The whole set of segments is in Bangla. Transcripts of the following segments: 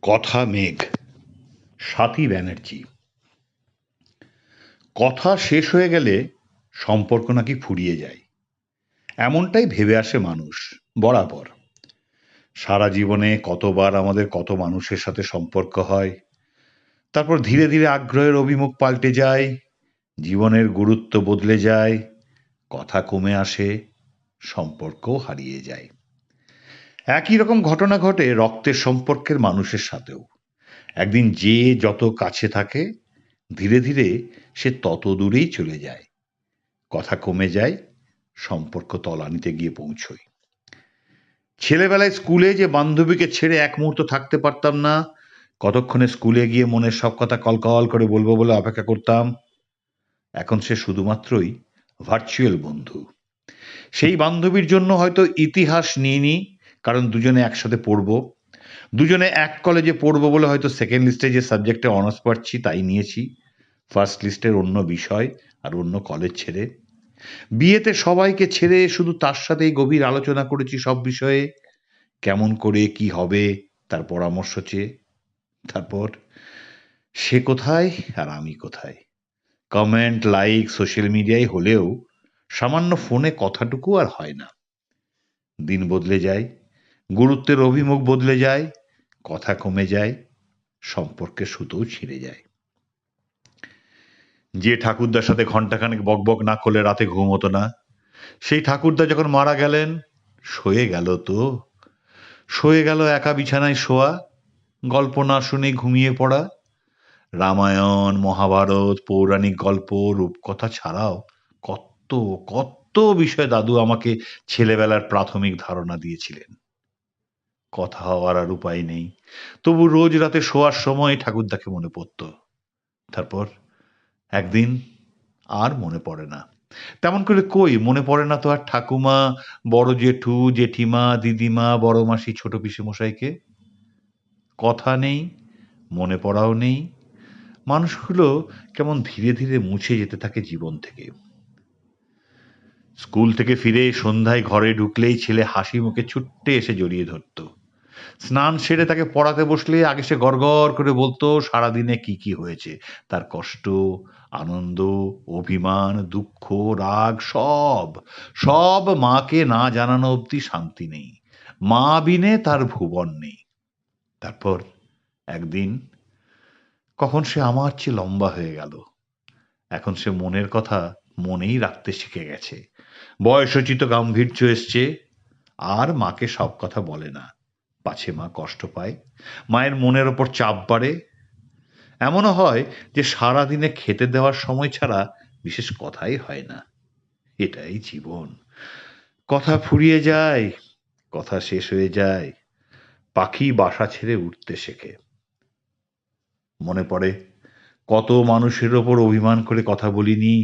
কথা মেঘ, স্বাতী ব্যানার্জি। কথা শেষ হয়ে গেলে সম্পর্ক নাকি ফুরিয়ে যায়, এমনটাই ভেবে আসে মানুষ বরাবর। সারা জীবনে কতবার আমাদের কত মানুষের সাথে সম্পর্ক হয়, তারপর ধীরে ধীরে আগ্রহের অভিমুখ পাল্টে যায়, জীবনের গুরুত্ব বদলে যায়, কথা কমে আসে, সম্পর্কও হারিয়ে যায়। একই রকম ঘটনা ঘটে রক্তের সম্পর্কের মানুষের সাথেও। একদিন যে যত কাছে থাকে, ধীরে ধীরে সে তত দূরেই চলে যায়, কথা কমে যায়, সম্পর্ক তলানিতে গিয়ে পৌঁছয়। ছেলেবেলায় স্কুলে যে বান্ধবীকে ছেড়ে এক মুহূর্ত থাকতে পারতাম না, কতক্ষণে স্কুলে গিয়ে মনের সব কথা কলকল করে বলবো বলে অপেক্ষা করতাম, এখন সে শুধুমাত্রই ভার্চুয়াল বন্ধু। সেই বান্ধবীর জন্য হয়তো ইতিহাস নিইনি, কারণ দুজনে একসাথে পড়বো, দুজনে এক কলেজে পড়বো বলে হয়তো সেকেন্ড লিস্টে যে সাবজেক্টে অনার্স পাচ্ছি তাই নিয়েছি, ফার্স্ট লিস্টের অন্য বিষয় আর অন্য কলেজ ছেড়ে। বিয়েতে সবাইকে ছেড়ে শুধু তার সাথেই গভীর আলোচনা করেছি সব বিষয়ে, কেমন করে কি হবে তার পরামর্শ চেয়ে। তারপর সে কোথায় আর আমি কোথায়, কমেন্ট লাইক সোশ্যাল মিডিয়ায় হলেও সামান্য ফোনে কথাটুকু আর হয় না। দিন বদলে যায়, গুরুত্বের অভিমুখ বদলে যায়, কথা কমে যায়, সম্পর্কের সুতোও ছিঁড়ে যায়। যে ঠাকুরদার সাথে ঘন্টাখানেক বকবক না করলে রাতে ঘুম হতো না, সেই ঠাকুরদা যখন মারা গেলেন, সয়ে গেল তো, সয়ে গেল একা বিছানায় শোয়া, গল্প না শুনে ঘুমিয়ে পড়া। রামায়ণ মহাভারত পৌরাণিক গল্প রূপকথা ছাড়াও কত কত বিষয়ে দাদু আমাকে ছেলেবেলার প্রাথমিক ধারণা দিয়েছিলেন। কথা হওয়ার আর উপায় নেই, তবু রোজ রাতে শোয়ার সময় ঠাকুরদাকে মনে পড়তো। তারপর একদিন আর মনে পড়ে না। তেমন করে কই মনে পড়ে না তো আর ঠাকুমা, বড় জেঠু, জেঠিমা, দিদিমা, বড় মাসি, ছোট পিসেমশাইকে। কথা নেই, মনে পড়াও নেই। মানুষগুলো কেমন ধীরে ধীরে মুছে যেতে থাকে জীবন থেকে। স্কুল থেকে ফিরে সন্ধ্যায় ঘরে ঢুকলেই ছেলে হাসি মুখে ছুট্টে এসে জড়িয়ে ধরত। স্নান সেরে তাকে পড়াতে বসলে আগে সে গড়গড় করে বলতো সারাদিনে কি কি হয়েছে, তার কষ্ট, আনন্দ, অভিমান, দুঃখ, রাগ, সব সব মাকে না জানানো অবধি শান্তি নেই। মা বিনে তার ভুবন নেই। তারপর একদিন কখন সে আমার চেয়ে লম্বা হয়ে গেল। এখন সে মনের কথা মনেই রাখতে শিখে গেছে, বয়সোচিত গাম্ভীর্য এসছে, আর মাকে সব কথা বলে না, পাছে মা কষ্ট পায়, মায়ের মনের ওপর চাপ বাড়ে। এমনও হয় যে সারাদিনে খেতে দেওয়ার সময় ছাড়া বিশেষ কথাই হয় না। এটাই জীবন। কথা ফুরিয়ে যায়, কথা শেষ হয়ে যায়, পাখি বাসা ছেড়ে উঠতে শেখে। মনে পড়ে কত মানুষের ওপর অভিমান করে কথা বলিনি,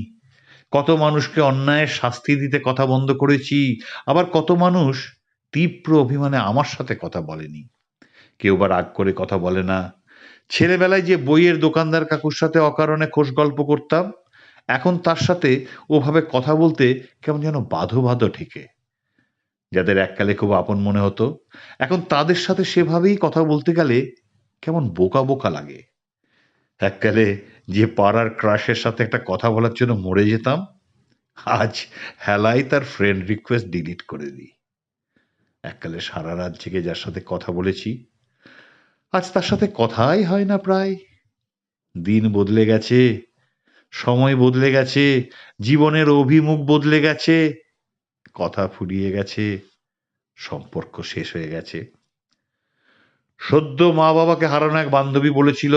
কত মানুষকে অন্যায়ের শাস্তি দিতে কথা বন্ধ করেছি, আবার কত মানুষ তীব্র অভিমানে আমার সাথে কথা বলেনি। কেউ বা রাগ করে কথা বলে না। ছেলেবেলায় যে বইয়ের দোকানদার কাকুর সাথে অকারণে খোশ গল্প করতাম, এখন তার সাথে ওভাবে কথা বলতে কেমন যেন বাধো বাধো ঠেকে। যাদের এককালে খুব আপন মনে হতো, এখন তাদের সাথে সেভাবেই কথা বলতে গেলে কেমন বোকা বোকা লাগে। এককালে যে পাড়ার ক্রাশের সাথে একটা কথা বলার জন্য মরে যেতাম, আজ হেলায় তার ফ্রেন্ড রিকোয়েস্ট ডিলিট করে দিই। এককালে সারা রাত জেগে যার সাথে কথা বলেছি, আজ তার সাথে কথাই হয় না প্রায়। দিন বদলে গেছে, সময় বদলে গেছে, জীবনের অভিমুখ বদলে গেছে, কথা ফুরিয়ে গেছে, সম্পর্ক শেষ হয়ে গেছে। সদ্য মা বাবাকে হারানো এক বান্ধবী বলেছিল,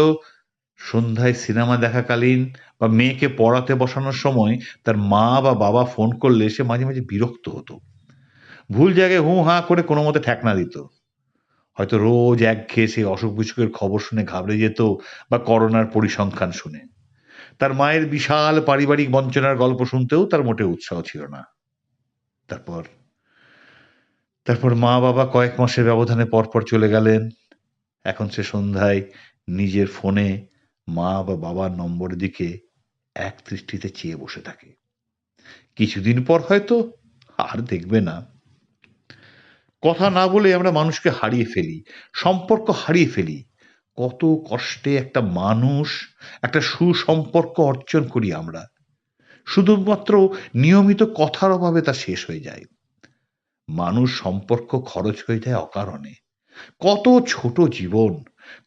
সন্ধ্যায় সিনেমা দেখাকালীন বা মেয়েকে পড়াতে বসানোর সময় তার মা বা বাবা ফোন করলে সে মাঝে মাঝে বিরক্ত হতো, ভুল জায়গায় হু হা করে কোনো মতে ঠেকনা দিত। হয়তো রোজ একঘেয়ে সেই অসুখ বিসুখের খবর শুনে ঘাবড়ে যেত, বা করোনার পরিসংখ্যান শুনে। তার মায়ের বিশাল পারিবারিক বঞ্চনার গল্প শুনতেও তার মোটে উৎসাহ ছিল না। তারপর তারপর মা বাবা কয়েক মাসের ব্যবধানে পরপর চলে গেলেন। এখন সে সন্ধ্যায় নিজের ফোনে মা বা বাবার নম্বরের দিকে এক দৃষ্টিতে চেয়ে বসে থাকে। কিছুদিন পর হয়তো আর দেখবে না। কথা না বলে আমরা মানুষকে হারিয়ে ফেলি, সম্পর্ক হারিয়ে ফেলি, কত কষ্টে একটা মানুষ, একটা সুসম্পর্ক অর্জন করি আমরা। শুধুমাত্র নিয়মিত কথার অভাবে তা শেষ হয়ে যায়। মানুষ সম্পর্ক খরচ হয়ে যায় অকারণে। কত ছোট জীবন,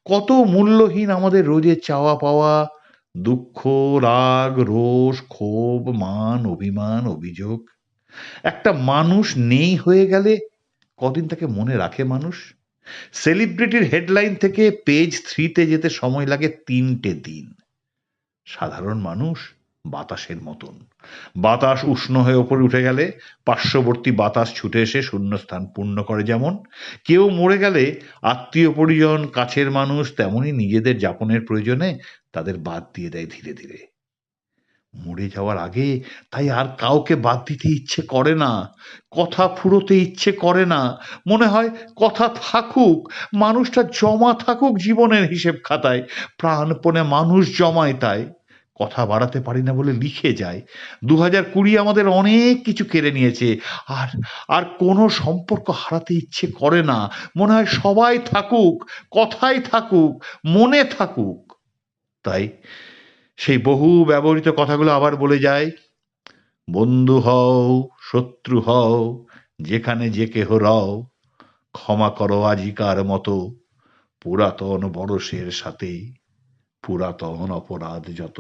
কত মূল্যহীন আমাদের রোজের চাওয়া পাওয়া, দুঃখ, রাগ, রোষ, ক্ষোভ, মান, অভিমান, অভিযোগ। একটা মানুষ নেই হয়ে গেলে কদিন তাকে মনে রাখে মানুষ? সেলিব্রিটির হেডলাইন থেকে পেজ 3 তে যেতে সময় লাগে 3টে দিন। সাধারণ মানুষ বাতাসের মতন। বাতাস উষ্ণ হয়ে ওপরে উঠে গেলে পার্শ্ববর্তী বাতাস ছুটে এসে শূন্যস্থান পূর্ণ করে যেমন, কেউ মরে গেলে আত্মীয় পরিজন, কাছের মানুষ তেমনই নিজেদের যাপনের প্রয়োজনে তাদের বাদ দিয়ে দেয় ধীরে ধীরে। মরে যাওয়ার আগে তাই আর কাউকে বাদ দিতে ইচ্ছে করে না, কথা ফুরোতে ইচ্ছে করে না। মনে হয় কথা থাকুক, মানুষটা জমা থাকুক জীবনের হিসেব খাতায়। প্রাণপণে মানুষ জমায় তাই। কথা বাড়াতে পারি না বলে লিখে যায়। 2020 আমাদের অনেক কিছু কেড়ে নিয়েছে। আর আর কোনো সম্পর্ক হারাতে ইচ্ছে করে না। মনে হয় সবাই থাকুক, কথাই থাকুক, মনে থাকুক। তাই সেই বহু ব্যবহৃত কথাগুলো আবার বলে যায়, বন্ধু হও, শত্রু হও, যেখানে যে কেহ রও, ক্ষমা করো আজিকার মতো, পুরাতন বরসের সাথে পুরাতন অপরাধ যত।